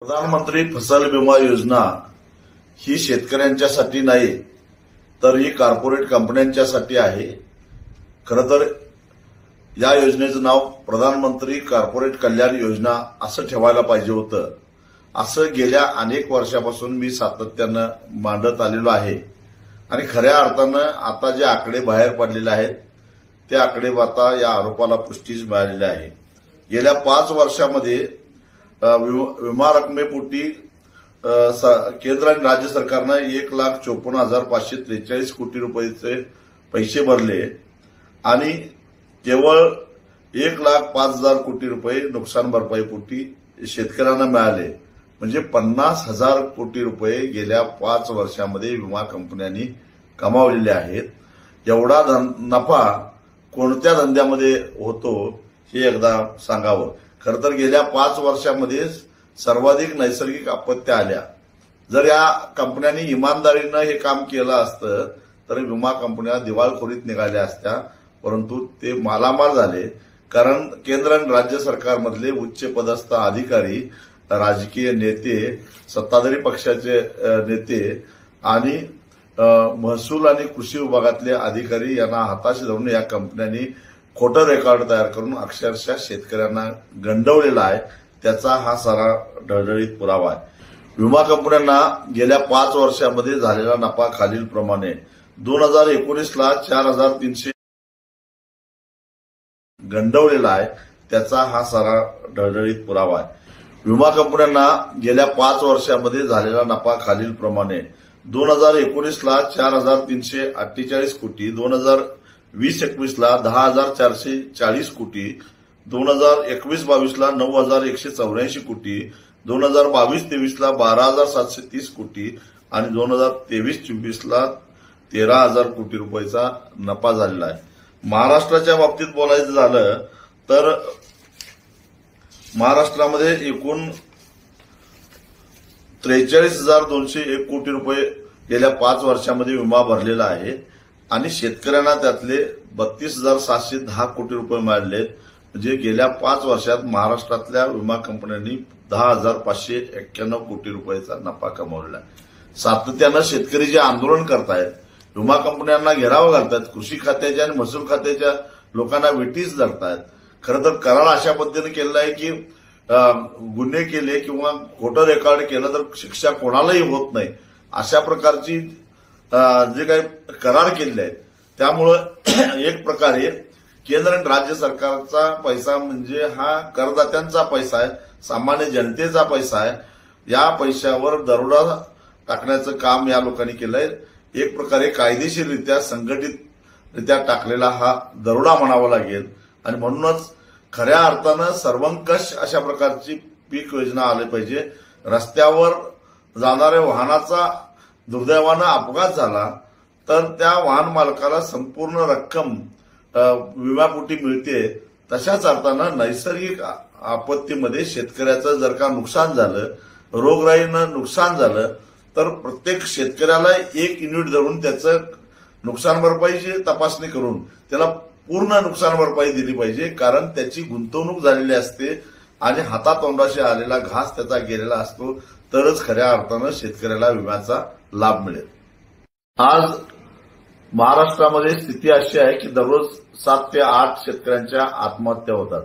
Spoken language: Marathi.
प्रधानमंत्री फसल विमा योजना ही शेतकऱ्यांच्यासाठी नाही तर ही कॉर्पोरेट कंपन्यांच्यासाठी आहे। खरं तर या योजनेचं नाव प्रधानमंत्री कॉर्पोरेट कल्याण योजना असं ठेवायला पाहिजे होतं। असं गेल्या अनेक वर्षापासून मी सातत्यानं मांडत आलेलो आहे आणि खऱ्या अर्थानं आता जे आकडे बाहेर पडलेले आहेत ते आकडे आता या आरोपाला पुष्टीच मिळालेली आहे। गेल्या 5 वर्षांमध्ये विमा रकमेपोटी केंद्र आणि राज्य सरकारनं 1,54,543 कोटी रुपयाचे पैसे भरले आणि केवळ 1,05,000 कोटी रुपये नुकसान भरपाईपोटी शेतकऱ्यांना मिळाले। म्हणजे 50,000 कोटी रुपये गेल्या 5 वर्षांमध्ये विमा कंपन्यांनी कमावलेले आहेत। एवढा नफा कोणत्या धंद्यामध्ये होतो हे एकदा सांगावं। खरं तर गेल्या 5 वर्षांमध्ये सर्वाधिक नैसर्गिक आपत्त्या आल्या। जर या कंपन्यांनी इमानदारीनं हे काम केलं असतं तर विमा कंपन्या दिवाळखोरीत निघाल्या असत्या, परंतु ते मालामाल झाले। कारण केंद्र आणि राज्य सरकारमधले उच्च पदस्थ अधिकारी, राजकीय नेते, सत्ताधारी पक्षाचे नेते आणि महसूल आणि कृषी विभागातले अधिकारी यांना हाताशी धरून या कंपन्यांनी खोटं रेकॉर्ड तयार करून अक्षरशः शेतकऱ्यांना गंडवलेला आहे। त्याचा हा सारा ढळढळीत पुरावा आहे। विमा कंपन्यांना गेल्या 5 वर्षांमध्ये झालेला नफा खालीलप्रमाणे 2019ला 4,300 गंडवलेला आहे। त्याचा हा सारा ढळढळीत पुरावा आहे। विमा कंपन्यांना गेल्या 5 वर्षांमध्ये झालेला नफा खालीलप्रमाणे 2019ला 4,348 कोटी, 2020-21ला 10,440 कोटी, 2021-22ला 9,184 कोटी, 2022-23ला 12,730 कोटी आणि 2023-24ला 13,000 कोटी रुपयाचा नफा झालेला आहे। महाराष्ट्राच्या बाबतीत बोलायचं झालं तर महाराष्ट्रामध्ये एकूण 43,201 कोटी रुपये गेल्या 5 वर्षांमध्ये विमा भरलेला आहे आणि शेतकऱ्यांना त्यातले 32,710 कोटी रुपये मिळाले। म्हणजे गेल्या 5 वर्षात महाराष्ट्रातल्या विमा कंपन्यांनी 10,591 कोटी रुपयाचा नफा कमावलेला आहे। सातत्यानं शेतकरी जे आंदोलन करतायत, विमा कंपन्यांना घेराव घालतात, कृषी खात्याच्या आणि महसूल खात्याच्या लोकांना विटीस धरतायत। खरं तर करार अशा पद्धतीने केलेला आहे की गुन्हे केले किंवा खोटं रेकॉर्ड केलं तर शिक्षा कोणालाही होत नाही, अशा प्रकारची जे काही करार केलेले आहेत। त्यामुळं एक प्रकारे केंद्र आणि राज्य सरकारचा पैसा म्हणजे हा करदात्यांचा पैसा आहे, सामान्य जनतेचा पैसा आहे। या पैशावर दरोडा टाकण्याचं काम या लोकांनी केलंय। एक प्रकारे कायदेशीररित्या संघटितरित्या टाकलेला हा दरोडा म्हणावा लागेल आणि म्हणूनच खऱ्या अर्थानं सर्वंकष अशा प्रकारची पीक योजना आली पाहिजे। रस्त्यावर जाणाऱ्या वाहनाचा दुर्दैवानं अपघात झाला तर त्या वाहन मालकाला संपूर्ण रक्कम विम्यापोटी मिळते। तशाच अर्थानं नैसर्गिक आपत्तीमध्ये शेतकऱ्याचं जर का नुकसान झालं, रोगराईनं नुकसान झालं तर प्रत्येक शेतकऱ्याला 1 युनिट धरून त्याचं नुकसान भरपाईची तपासणी करून त्याला पूर्ण नुकसान भरपाई दिली पाहिजे। कारण त्याची गुंतवणूक झालेली असते आणि हातातोंडाशी आलेला घास त्याचा गेलेला असतो, तरच खऱ्या अर्थानं शेतकऱ्याला विम्याचा लाभ मिळेल। आज महाराष्ट्रामध्ये स्थिती अशी आहे की दररोज 7 ते 8 शेतकऱ्यांच्या आत्महत्या होतात।